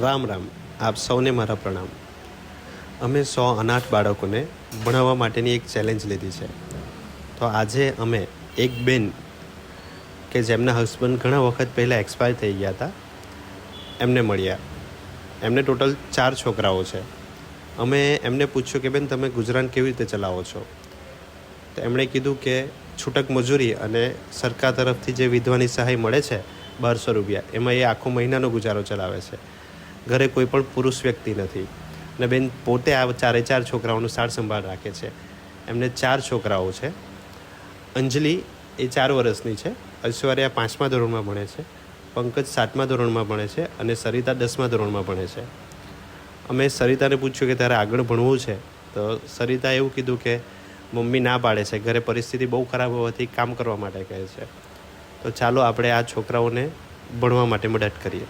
રામ રામ. આપ સૌને મારા પ્રણામ. અમે 100 અનાથ બાળકોને ભણાવવા માટેની એક ચેલેન્જ લીધી છે. તો આજે અમે એક બેન કે જેમના હસબન્ડ ઘણા વખત પહેલાં એક્સપાયર થઈ ગયા હતા એમને મળ્યા. એમને ટોટલ 4 છોકરાઓ છે. અમે એમને પૂછ્યું કે બેન તમે ગુજરાન કેવી રીતે ચલાવો છો? તો એમણે કીધું કે છૂટક મજૂરી અને સરકાર તરફથી જે વિધવાની સહાય મળે છે 1200 રૂપિયા, એમાં એ આખો મહિનાનો ગુજારો ચલાવે છે. ઘરે કોઈ પણ પુરુષ વ્યક્તિ નથી અને બેન પોતે આ 4 છોકરાઓનું સાર સંભાળ રાખે છે. એમને 4 છોકરાઓ છે. અંજલિ એ 4 વર્ષની છે. ઐશ્વર્યા 5મા ધોરણમાં ભણે છે. પંકજ 7મા ધોરણમાં ભણે છે અને સરિતા 10મા ધોરણમાં ભણે છે. અમે સરિતાને પૂછ્યું કે તારે આગળ ભણવું છે, તો સરિતાએ એવું કીધું કે મમ્મી ના પાડે છે, ઘરે પરિસ્થિતિ બહુ ખરાબ હોવાથી કામ કરવા માટે કહે છે. તો ચાલો આપણે આ છોકરાઓને ભણવા માટે મદદ કરીએ.